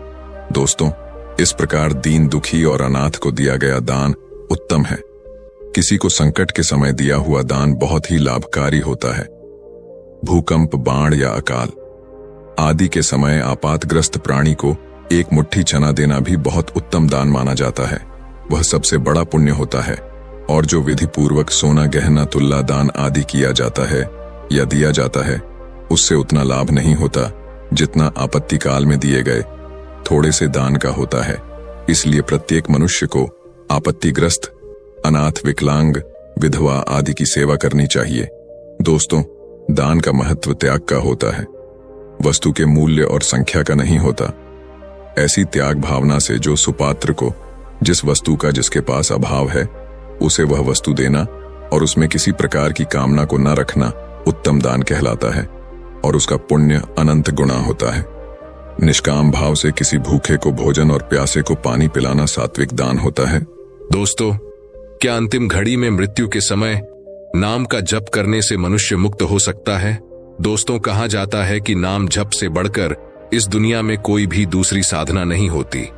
दोस्तों, इस प्रकार दीन, दुखी और अनाथ को दिया गया दान उत्तम है। किसी को संकट के समय दिया हुआ दान बहुत ही लाभकारी होता है। भूकंप, बाढ़ या अकाल आदि के समय आपातग्रस्त प्राणी को एक मुट्ठी चना देना भी बहुत उत्तम दान माना जाता है। वह सबसे बड़ा पुण्य होता है। और जो विधि पूर्वक सोना, गहना, तुल्ला दान आदि किया जाता है या दिया जाता है, उससे उतना लाभ नहीं होता जितना आपत्ति काल में दिए गए थोड़े से दान का होता है। इसलिए प्रत्येक मनुष्य को आपत्तिग्रस्त, अनाथ, विकलांग, विधवा आदि की सेवा करनी चाहिए। दोस्तों, दान का महत्व त्याग का होता है, वस्तु के मूल्य और संख्या का नहीं होता। ऐसी त्याग भावना से जो सुपात्र को जिस वस्तु का जिसके पास अभाव है उसे वह वस्तु देना और उसमें किसी प्रकार की कामना को न रखना उत्तम दान कहलाता है और उसका पुण्य अनंत गुना होता है। निष्काम भाव से किसी भूखे को भोजन और प्यासे को पानी पिलाना सात्विक दान होता है। दोस्तों, क्या अंतिम घड़ी में मृत्यु के समय नाम का जप करने से मनुष्य मुक्त हो सकता है? दोस्तों, कहा जाता है कि नाम जप से बढ़कर इस दुनिया में कोई भी दूसरी साधना नहीं होती।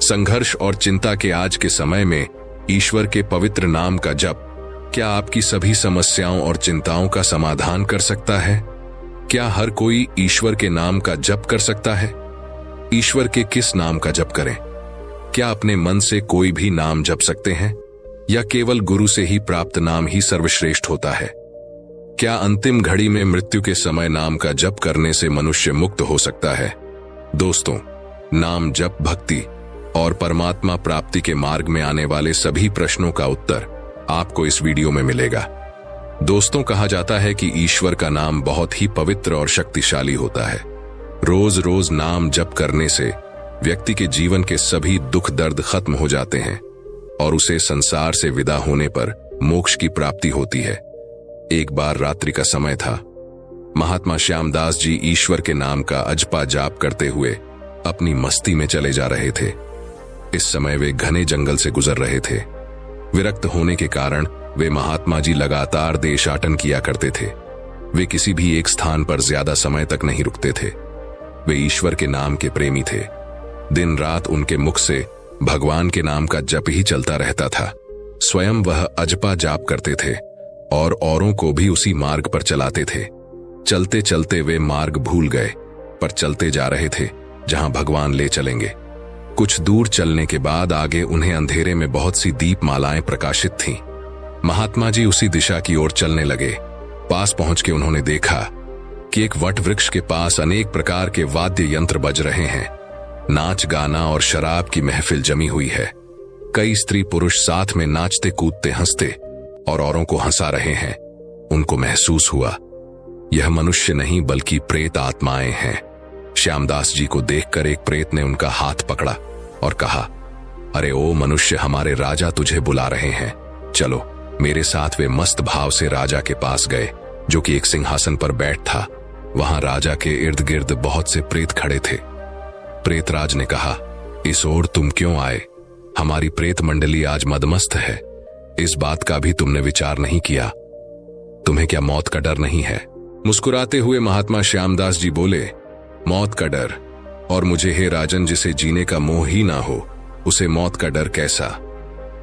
संघर्ष और चिंता के आज के समय में ईश्वर के पवित्र नाम का जप क्या आपकी सभी समस्याओं और चिंताओं का समाधान कर सकता है? क्या हर कोई ईश्वर के नाम का जप कर सकता है? ईश्वर के किस नाम का जप करें? क्या अपने मन से कोई भी नाम जप सकते हैं या केवल गुरु से ही प्राप्त नाम ही सर्वश्रेष्ठ होता है? क्या अंतिम घड़ी में मृत्यु के समय नाम का जप करने से मनुष्य मुक्त हो सकता है? दोस्तों, नाम जप, भक्ति और परमात्मा प्राप्ति के मार्ग में आने वाले सभी प्रश्नों का उत्तर आपको इस वीडियो में मिलेगा। दोस्तों, कहा जाता है कि ईश्वर का नाम बहुत ही पवित्र और शक्तिशाली होता है। रोज रोज नाम जप करने से व्यक्ति के जीवन के सभी दुख दर्द खत्म हो जाते हैं और उसे संसार से विदा होने पर मोक्ष की प्राप्ति होती है। एक बार रात्रि का समय था। महात्मा श्यामदास जी ईश्वर के नाम का अजपा जाप करते हुए अपनी मस्ती में चले जा रहे थे। इस समय वे घने जंगल से गुजर रहे थे। विरक्त होने के कारण वे महात्मा जी लगातार देशाटन किया करते थे। वे किसी भी एक स्थान पर ज्यादा समय तक नहीं रुकते थे। वे ईश्वर के नाम के प्रेमी थे। दिन रात उनके मुख से भगवान के नाम का जप ही चलता रहता था। स्वयं वह अजपा जाप करते थे और औरों को भी उसी मार्ग पर चलाते थे। चलते चलते वे मार्ग भूल गए, पर चलते जा रहे थे जहां भगवान ले चलेंगे। कुछ दूर चलने के बाद आगे उन्हें अंधेरे में बहुत सी दीपमालाएं प्रकाशित थीं। महात्मा जी उसी दिशा की ओर चलने लगे। पास पहुंच के उन्होंने देखा कि एक वट वृक्ष के पास अनेक प्रकार के वाद्य यंत्र बज रहे हैं। नाच गाना और शराब की महफिल जमी हुई है। कई स्त्री पुरुष साथ में नाचते कूदते हंसते और औरों को हंसा रहे हैं। उनको महसूस हुआ यह मनुष्य नहीं बल्कि प्रेत आत्माएं हैं। श्यामदास जी को देखकर एक प्रेत ने उनका हाथ पकड़ा और कहा, अरे ओ मनुष्य, हमारे राजा तुझे बुला रहे हैं, चलो मेरे साथ। वे मस्त भाव से राजा के पास गए, जो कि एक सिंहासन पर बैठ था। वहां राजा के इर्द गिर्द बहुत से प्रेत खड़े थे। प्रेतराज ने कहा, इस ओर तुम क्यों आए? हमारी प्रेत मंडली आज मदमस्त है। इस बात का भी तुमने विचार नहीं किया। तुम्हें क्या मौत का डर नहीं है? मुस्कुराते हुए महात्मा श्यामदास जी बोले, मौत का डर? और मुझे हे राजन, जिसे जीने का मोह ही ना हो उसे मौत का डर कैसा?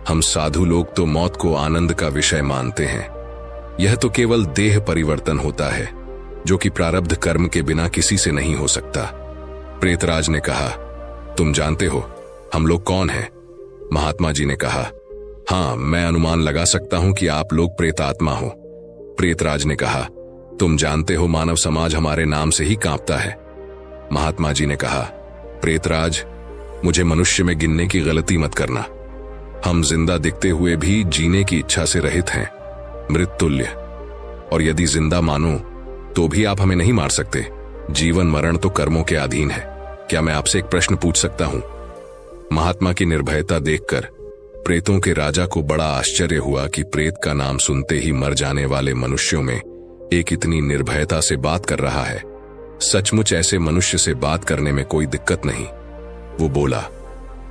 हम साधु लोग तो मौत को आनंद का विषय मानते हैं। यह तो केवल देह परिवर्तन होता है, जो कि प्रारब्ध कर्म के बिना किसी से नहीं हो सकता। प्रेतराज ने कहा, तुम जानते हो हम लोग कौन हैं? महात्मा जी ने कहा, हाँ, मैं अनुमान लगा सकता हूं कि आप लोग प्रेतात्मा हो। प्रेतराज ने कहा, तुम जानते हो मानव समाज हमारे नाम से ही कांपता है। महात्मा जी ने कहा, प्रेतराज, मुझे मनुष्य में गिनने की गलती मत करना। हम जिंदा दिखते हुए भी जीने की इच्छा से रहित हैं, मृत्युल्य। और यदि जिंदा मानो तो भी आप हमें नहीं मार सकते। जीवन मरण तो कर्मों के अधीन है। क्या मैं आपसे एक प्रश्न पूछ सकता हूं? महात्मा की निर्भयता देखकर प्रेतों के राजा को बड़ा आश्चर्य हुआ कि प्रेत का नाम सुनते ही मर जाने वाले मनुष्यों में एक इतनी निर्भयता से बात कर रहा है। सचमुच ऐसे मनुष्य से बात करने में कोई दिक्कत नहीं। वो बोला,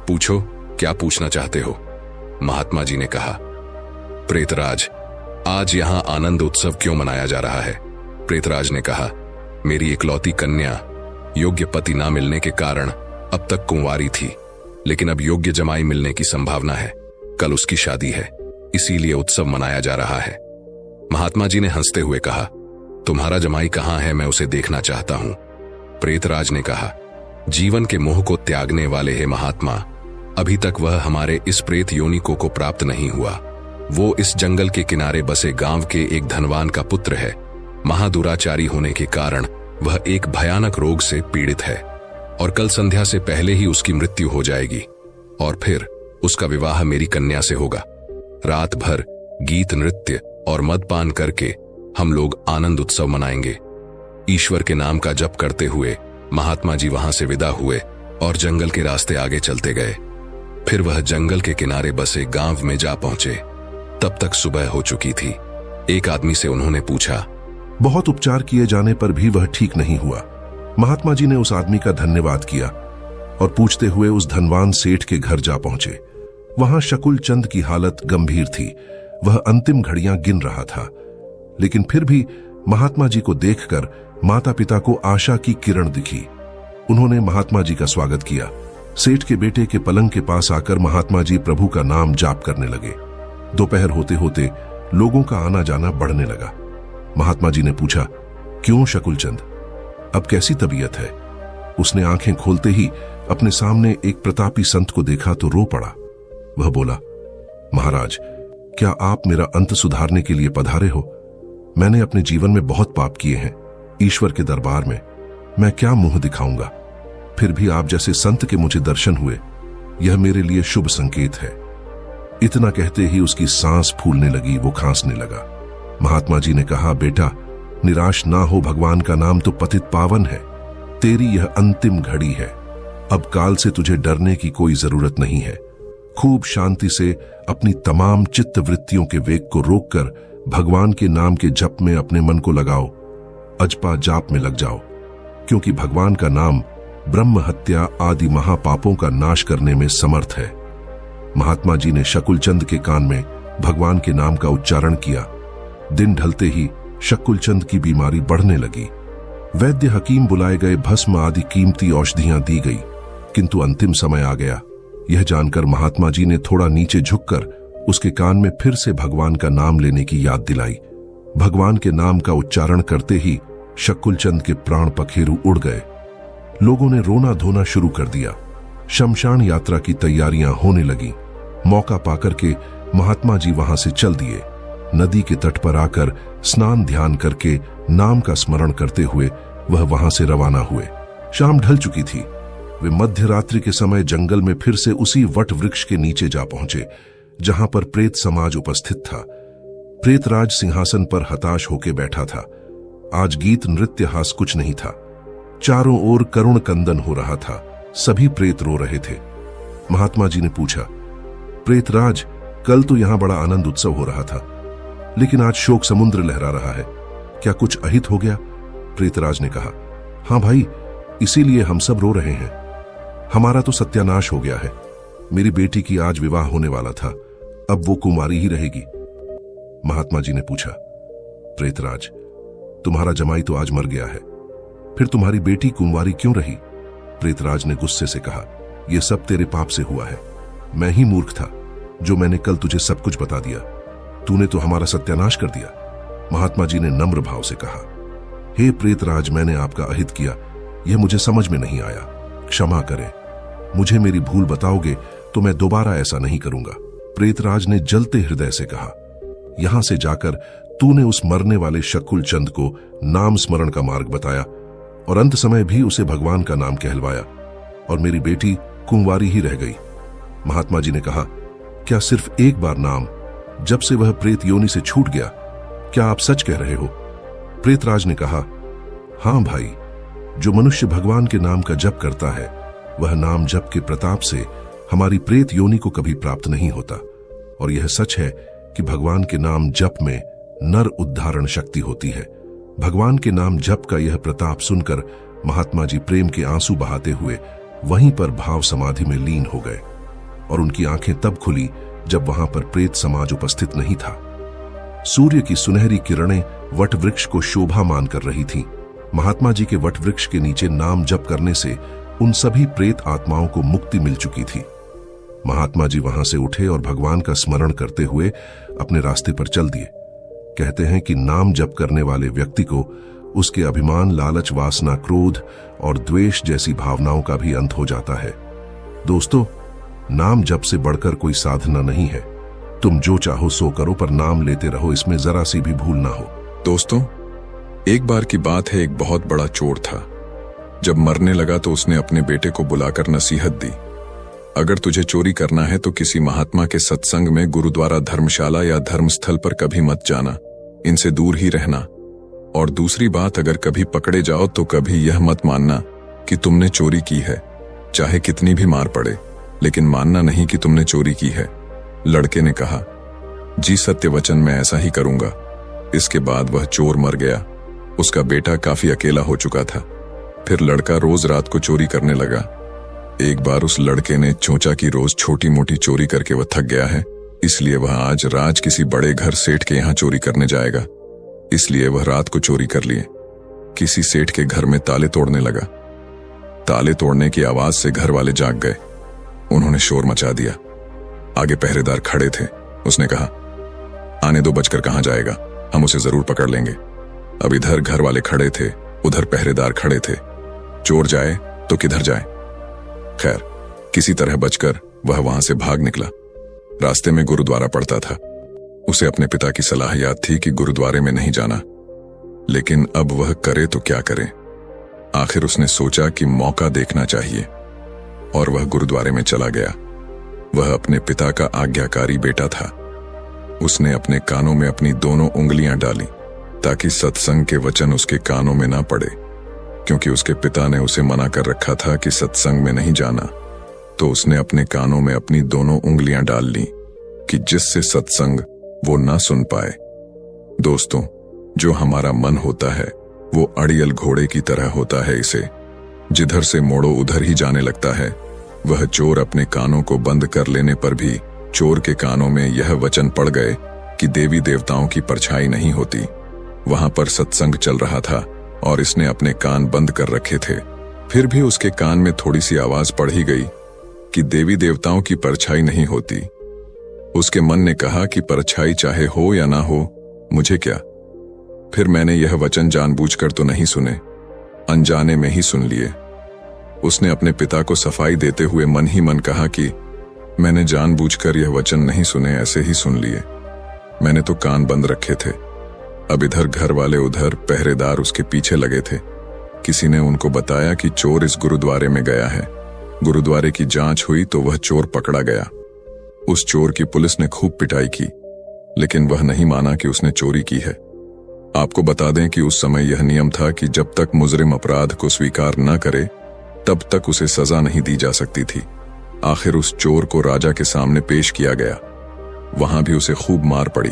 पूछो, क्या पूछना चाहते हो? महात्मा जी ने कहा, प्रेतराज, आज यहां आनंद उत्सव क्यों मनाया जा रहा है? प्रेतराज ने कहा, मेरी इकलौती कन्या योग्य पति ना मिलने के कारण अब तक कुंवारी थी, लेकिन अब योग्य जमाई मिलने की संभावना है। कल उसकी शादी है, इसीलिए उत्सव मनाया जा रहा है। महात्मा जी ने हंसते हुए कहा, तुम्हारा जमाई कहां है? मैं उसे देखना चाहता हूं। प्रेतराज ने कहा, जीवन के मोह को त्यागने वाले हे महात्मा, अभी तक वह हमारे इस प्रेत योनिको को प्राप्त नहीं हुआ। वो इस जंगल के किनारे बसे गांव के एक धनवान का पुत्र है। महादुराचारी होने के कारण वह एक भयानक रोग से पीड़ित है और कल संध्या से पहले ही उसकी मृत्यु हो जाएगी और फिर उसका विवाह मेरी कन्या से होगा। रात भर गीत नृत्य और मदपान करके हम लोग आनंद उत्सव मनाएंगे। ईश्वर के नाम का जप करते हुए महात्मा जी वहां से विदा हुए और जंगल के रास्ते आगे चलते गए। फिर वह जंगल के किनारे बसे गांव में जा पहुंचे। तब तक सुबह हो चुकी थी। एक आदमी से उन्होंने पूछा, बहुत उपचार किए जाने पर भी वह ठीक नहीं हुआ। महात्मा जी ने उस आदमी का धन्यवाद किया और पूछते हुए उस धनवान सेठ के घर जा पहुंचे। वहां शकुल चंद की हालत गंभीर थी। वह अंतिम घड़ियां गिन रहा था, लेकिन फिर भी महात्मा जी को देखकर माता पिता को आशा की किरण दिखी। उन्होंने महात्मा जी का स्वागत किया। सेठ के बेटे के पलंग के पास आकर महात्मा जी प्रभु का नाम जाप करने लगे। दोपहर होते होते लोगों का आना जाना बढ़ने लगा। महात्मा जी ने पूछा, क्यों शकुल चंद, अब कैसी तबीयत है? उसने आंखें खोलते ही अपने सामने एक प्रतापी संत को देखा तो रो पड़ा। वह बोला, महाराज, क्या आप मेरा अंत सुधारने के लिए पधारे हो? मैंने अपने जीवन में बहुत पाप किए हैं। ईश्वर के दरबार में मैं क्या मुंह दिखाऊंगा? फिर भी आप जैसे संत के मुझे दर्शन हुए, यह मेरे लिए शुभ संकेत है। इतना कहते ही उसकी सांस फूलने लगी, वो खांसने लगा। महात्मा जी ने कहा, बेटा, निराश ना हो, भगवान का नाम तो पतित पावन है। तेरी यह अंतिम घड़ी है। अब काल से तुझे डरने की कोई जरूरत नहीं है। खूब शांति से अपनी तमाम चित्त वृत्तियों के वेग को रोककर भगवान के नाम के जप में अपने मन को लगाओ। अजपा जाप में लग जाओ, क्योंकि भगवान का नाम ब्रह्म हत्या आदि महापापों का नाश करने में समर्थ है। महात्मा जी ने शकुल चंद के कान में भगवान के नाम का उच्चारण किया। दिन ढलते ही शकुल चंद की बीमारी बढ़ने लगी। वैद्य हकीम बुलाए गए, भस्म आदि कीमती औषधियां दी गई, किंतु अंतिम समय आ गया। यह जानकर महात्मा जी ने थोड़ा नीचे झुककर उसके कान में फिर से भगवान का नाम लेने की याद दिलाई। भगवान के नाम का उच्चारण करते ही शकुल चंद के प्राण पखेरु उड़ गए। लोगों ने रोना धोना शुरू कर दिया। शमशान यात्रा की तैयारियां होने लगी। मौका पाकर के महात्मा जी वहां से चल दिए। नदी के तट पर आकर स्नान ध्यान करके नाम का स्मरण करते हुए वह वहां से रवाना हुए। शाम ढल चुकी थी। वे मध्य रात्रि के समय जंगल में फिर से उसी वट वृक्ष के नीचे जा पहुंचे जहां पर प्रेत समाज उपस्थित था। प्रेतराज सिंहासन पर हताश होके बैठा था। आज गीत नृत्य हास कुछ नहीं था। चारों ओर करुण कंदन हो रहा था। सभी प्रेत रो रहे थे। महात्मा जी ने पूछा, प्रेतराज, कल तो यहां बड़ा आनंद उत्सव हो रहा था, लेकिन आज शोक समुद्र लहरा रहा है, क्या कुछ अहित हो गया? प्रेतराज ने कहा, हां भाई, इसीलिए हम सब रो रहे हैं। हमारा तो सत्यानाश हो गया है। मेरी बेटी की आज विवाह होने वाला था, अब वो कुंवारी ही रहेगी। महात्मा जी ने पूछा, प्रेतराज, तुम्हारा जमाई तो आज मर गया है, फिर तुम्हारी बेटी कुंवारी क्यों रही? प्रेतराज ने गुस्से से कहा, यह सब तेरे पाप से हुआ है। मैं ही मूर्ख था जो मैंने कल तुझे सब कुछ बता दिया। तूने तो हमारा सत्यानाश कर दिया। महात्मा जी ने नम्र भाव से कहा, हे प्रेतराज, मैंने आपका अहित किया, यह मुझे समझ में नहीं आया, क्षमा करें। मुझे मेरी भूल बताओगे तो मैं दोबारा ऐसा नहीं करूंगा। प्रेतराज ने जलते हृदय से कहा, यहां से जाकर तूने उस मरने वाले शकुल चंद को नाम स्मरण का मार्ग बताया और अंत समय भी उसे भगवान का नाम कहलवाया, और मेरी बेटी कुंवारी ही रह गई। महात्मा जी ने कहा, क्या सिर्फ एक बार नाम, जब से वह प्रेत योनि से छूट गया, क्या आप सच कह रहे हो? प्रेतराज ने कहा, हां भाई, जो मनुष्य भगवान के नाम का जप करता है, वह नाम जप के प्रताप से हमारी प्रेत योनि को कभी प्राप्त नहीं होता। और यह सच है कि भगवान के नाम जप में नर उद्धारण शक्ति होती है। भगवान के नाम जप का यह प्रताप सुनकर महात्मा जी प्रेम के आंसू बहाते हुए वहीं पर भाव समाधि में लीन हो गए, और उनकी आंखें तब खुली जब वहां पर प्रेत समाज उपस्थित नहीं था। सूर्य की सुनहरी किरणें वट वृक्ष को शोभा मानकर रही थीं। महात्मा जी के वट वृक्ष के नीचे नाम जप करने से उन सभी प्रेत आत्माओं को मुक्ति मिल चुकी थी। महात्मा जी वहां से उठे और भगवान का स्मरण करते हुए अपने रास्ते पर चल दिए। कहते हैं कि नाम जप करने वाले व्यक्ति को उसके अभिमान, लालच, वासना, क्रोध और द्वेष जैसी भावनाओं का भी अंत हो जाता है। दोस्तों, नाम जप से बढ़कर कोई साधना नहीं है। तुम जो चाहो सो करो, पर नाम लेते रहो, इसमें जरा सी भी भूल ना हो। दोस्तों, एक बार की बात है, एक बहुत बड़ा चोर था। जब मरने लगा तो उसने अपने बेटे को बुलाकर नसीहत दी, अगर तुझे चोरी करना है तो किसी महात्मा के सत्संग में, गुरुद्वारा, धर्मशाला या धर्मस्थल पर कभी मत जाना, इनसे दूर ही रहना। और दूसरी बात, अगर कभी पकड़े जाओ तो कभी यह मत मानना कि तुमने चोरी की है, चाहे कितनी भी मार पड़े, लेकिन मानना नहीं कि तुमने चोरी की है। लड़के ने कहा, जी सत्य वचन, मैं ऐसा ही करूंगा। इसके बाद वह चोर मर गया। उसका बेटा काफी अकेला हो चुका था। फिर लड़का रोज रात को चोरी करने लगा। एक बार उस लड़के ने सोचा कि रोज छोटी मोटी चोरी करके वह थक गया है, इसलिए वह आज राज किसी बड़े घर सेठ के यहाँ चोरी करने जाएगा। इसलिए वह रात को चोरी कर लिए। किसी सेठ के घर में ताले तोड़ने लगा। ताले तोड़ने की आवाज से घर वाले जाग गए। उन्होंने शोर मचा दिया। आगे पहरेदार खड़े थे। उसने कहा, आने दो, बचकर कहां जाएगा, हम उसे जरूर पकड़ लेंगे। अब इधर घर वाले खड़े थे, उधर पहरेदार खड़े थे। चोर जाए तो किधर जाए? खैर, किसी तरह बचकर वह वहां से भाग निकला। रास्ते में गुरुद्वारा पड़ता था। उसे अपने पिता की सलाह याद थी कि गुरुद्वारे में नहीं जाना, लेकिन अब वह करे तो क्या करे। आखिर उसने सोचा कि मौका देखना चाहिए और वह गुरुद्वारे में चला गया। वह अपने पिता का आज्ञाकारी बेटा था। उसने अपने कानों में अपनी दोनों उंगलियां डाली ताकि सत्संग के वचन उसके कानों में ना पड़े, क्योंकि उसके पिता ने उसे मना कर रखा था कि सत्संग में नहीं जाना। तो उसने अपने कानों में अपनी दोनों उंगलियां डाल ली कि जिससे सत्संग वो ना सुन पाए। दोस्तों, जो हमारा मन होता है वो अड़ियल घोड़े की तरह होता है, इसे जिधर से मोड़ो उधर ही जाने लगता है। वह चोर अपने कानों को बंद कर लेने पर भी चोर के कानों में यह वचन पड़ गए कि देवी देवताओं की परछाई नहीं होती। वहां पर सत्संग चल रहा था और इसने अपने कान बंद कर रखे थे, फिर भी उसके कान में थोड़ी सी आवाज पड़ ही गई कि देवी देवताओं की परछाई नहीं होती। उसके मन ने कहा कि परछाई चाहे हो या ना हो, मुझे क्या। फिर मैंने यह वचन जानबूझकर तो नहीं सुने, अनजाने में ही सुन लिए। उसने अपने पिता को सफाई देते हुए मन ही मन कहा कि मैंने जानबूझकर यह वचन नहीं सुने, ऐसे ही सुन लिए। मैंने तो कान बंद रखे थे। अब इधर घर वाले, उधर पहरेदार उसके पीछे लगे थे। किसी ने उनको बताया कि चोर इस गुरुद्वारे में गया है। गुरुद्वारे की जांच हुई तो वह चोर पकड़ा गया। उस चोर की पुलिस ने खूब पिटाई की, लेकिन वह नहीं माना कि उसने चोरी की है। आपको बता दें कि उस समय यह नियम था कि जब तक मुजरिम अपराध को स्वीकार न करे तब तक उसे सजा नहीं दी जा सकती थी। आखिर उस चोर को राजा के सामने पेश किया गया। वहां भी उसे खूब मार पड़ी,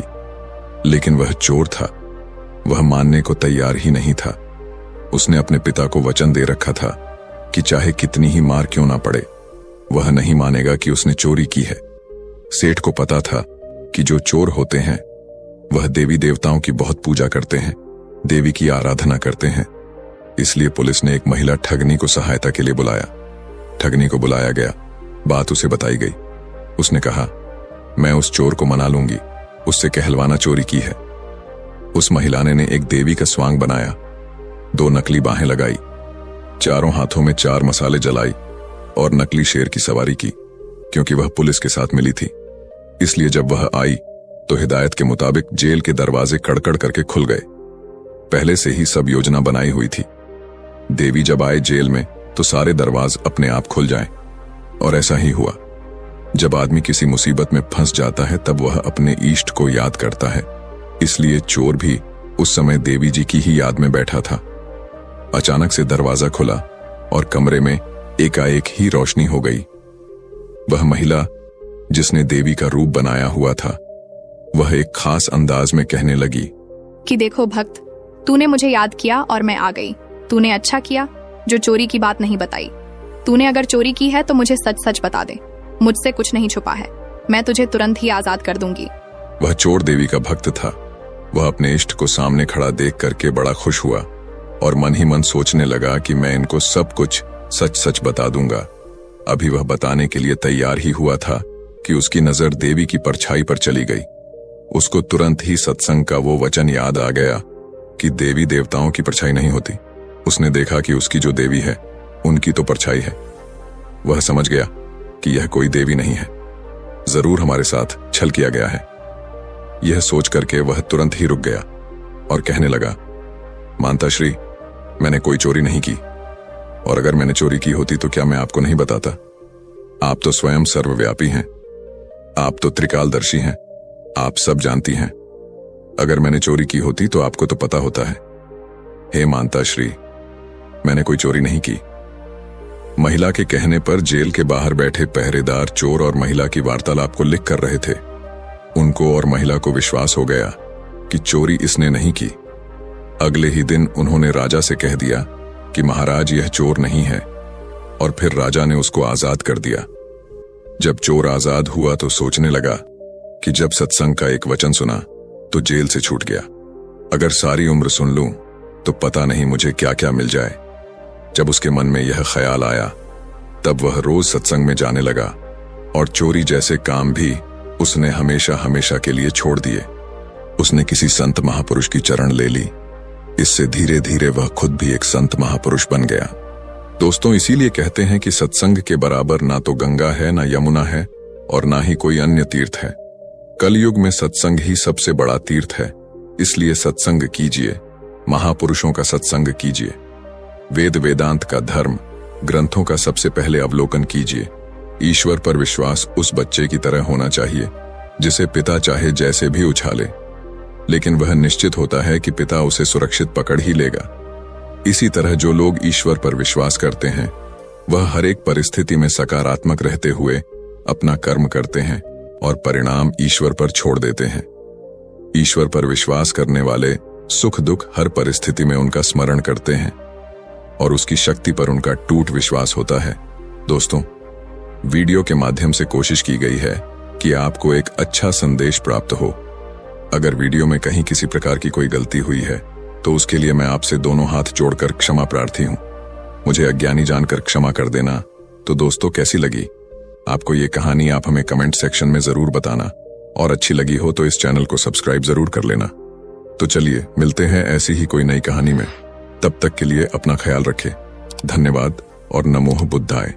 लेकिन वह चोर था, वह मानने को तैयार ही नहीं था। उसने अपने पिता को वचन दे रखा था कि चाहे कितनी ही मार क्यों ना पड़े, वह नहीं मानेगा कि उसने चोरी की है। सेठ को पता था कि जो चोर होते हैं वह देवी देवताओं की बहुत पूजा करते हैं, देवी की आराधना करते हैं। इसलिए पुलिस ने एक महिला ठगनी को सहायता के लिए बुलाया। ठगनी को बुलाया गया, बात उसे बताई गई। उसने कहा, मैं उस चोर को मना लूंगी, उससे कहलवाना चोरी की है। उस महिला ने एक देवी का स्वांग बनाया, 2 नकली बाहें लगाई, चारों हाथों में 4 मसाले जलाई और नकली शेर की सवारी की। क्योंकि वह पुलिस के साथ मिली थी, इसलिए जब वह आई तो हिदायत के मुताबिक जेल के दरवाजे कड़कड़ करके खुल गए। पहले से ही सब योजना बनाई हुई थी। देवी जब आए जेल में तो सारे दरवाजे अपने आप खुल जाएं, और ऐसा ही हुआ। जब आदमी किसी मुसीबत में फंस जाता है तब वह अपने इष्ट को याद करता है, इसलिए चोर भी उस समय देवी जी की ही याद में बैठा था। अचानक से दरवाजा खुला और कमरे में एकाएक ही रोशनी हो गई। वह महिला जिसने देवी का रूप बनाया हुआ था, वह एक खास अंदाज में कहने लगी कि देखो भक्त, तूने मुझे याद किया और मैं आ गई। तूने अच्छा किया जो चोरी की बात नहीं बताई। तूने अगर चोरी की है तो मुझे सच सच बता दे, मुझसे कुछ नहीं छुपा है, मैं तुझे तुरंत ही आजाद कर दूंगी। वह चोर देवी का भक्त था। वह अपने इष्ट को सामने खड़ा देख करके बड़ा खुश हुआ और मन ही मन सोचने लगा कि मैं इनको सब कुछ सच सच बता दूंगा। अभी वह बताने के लिए तैयार ही हुआ था कि उसकी नजर देवी की परछाई पर चली गई। उसको तुरंत ही सत्संग का वो वचन याद आ गया कि देवी देवताओं की परछाई नहीं होती। उसने देखा कि उसकी जो देवी है उनकी तो परछाई है। वह समझ गया कि यह कोई देवी नहीं है, जरूर हमारे साथ छल किया गया है। यह सोच करके वह तुरंत ही रुक गया और कहने लगा, मानता श्री, मैंने कोई चोरी नहीं की, और अगर मैंने चोरी की होती तो क्या मैं आपको नहीं बताता? आप तो स्वयं सर्वव्यापी हैं, आप तो त्रिकालदर्शी हैं, आप सब जानती हैं। अगर मैंने चोरी की होती तो आपको तो पता होता है। हे मानता श्री, मैंने कोई चोरी नहीं की। महिला के कहने पर जेल के बाहर बैठे पहरेदार चोर और महिला की वार्तालाप को लिख कर रहे थे। उनको और महिला को विश्वास हो गया कि चोरी इसने नहीं की। अगले ही दिन उन्होंने राजा से कह दिया कि महाराज यह चोर नहीं है, और फिर राजा ने उसको आजाद कर दिया। जब चोर आजाद हुआ तो सोचने लगा कि जब सत्संग का एक वचन सुना तो जेल से छूट गया। अगर सारी उम्र सुन लूं तो पता नहीं मुझे क्या क्या मिल जाए। जब उसके मन में यह ख्याल आया तब वह रोज सत्संग में जाने लगा, और चोरी जैसे काम भी उसने हमेशा हमेशा के लिए छोड़ दिए। उसने किसी संत महापुरुष की चरण ले ली। इससे धीरे धीरे वह खुद भी एक संत महापुरुष बन गया। दोस्तों, इसीलिए कहते हैं कि सत्संग के बराबर ना तो गंगा है, ना यमुना है, और ना ही कोई अन्य तीर्थ है। कलयुग में सत्संग ही सबसे बड़ा तीर्थ है। इसलिए सत्संग कीजिए, महापुरुषों का सत्संग कीजिए, वेद वेदांत का धर्म ग्रंथों का सबसे पहले अवलोकन कीजिए। ईश्वर पर विश्वास उस बच्चे की तरह होना चाहिए जिसे पिता चाहे जैसे भी उछाले, लेकिन वह निश्चित होता है कि पिता उसे सुरक्षित पकड़ ही लेगा। इसी तरह जो लोग ईश्वर पर विश्वास करते हैं वह हर एक परिस्थिति में सकारात्मक रहते हुए अपना कर्म करते हैं और परिणाम ईश्वर पर छोड़ देते हैं। ईश्वर पर विश्वास करने वाले सुख दुख हर परिस्थिति में उनका स्मरण करते हैं और उसकी शक्ति पर उनका टूट विश्वास होता है। दोस्तों, वीडियो के माध्यम से कोशिश की गई है कि आपको एक अच्छा संदेश प्राप्त हो। अगर वीडियो में कहीं किसी प्रकार की कोई गलती हुई है तो उसके लिए मैं आपसे दोनों हाथ जोड़कर क्षमा प्रार्थी हूं। मुझे अज्ञानी जानकर क्षमा कर देना। तो दोस्तों, कैसी लगी आपको ये कहानी? आप हमें कमेंट सेक्शन में जरूर बताना, और अच्छी लगी हो तो इस चैनल को सब्सक्राइब जरूर कर लेना। तो चलिए मिलते हैं ऐसी ही कोई नई कहानी में। तब तक के लिए अपना ख्याल रखें। धन्यवाद और नमो बुद्धाय।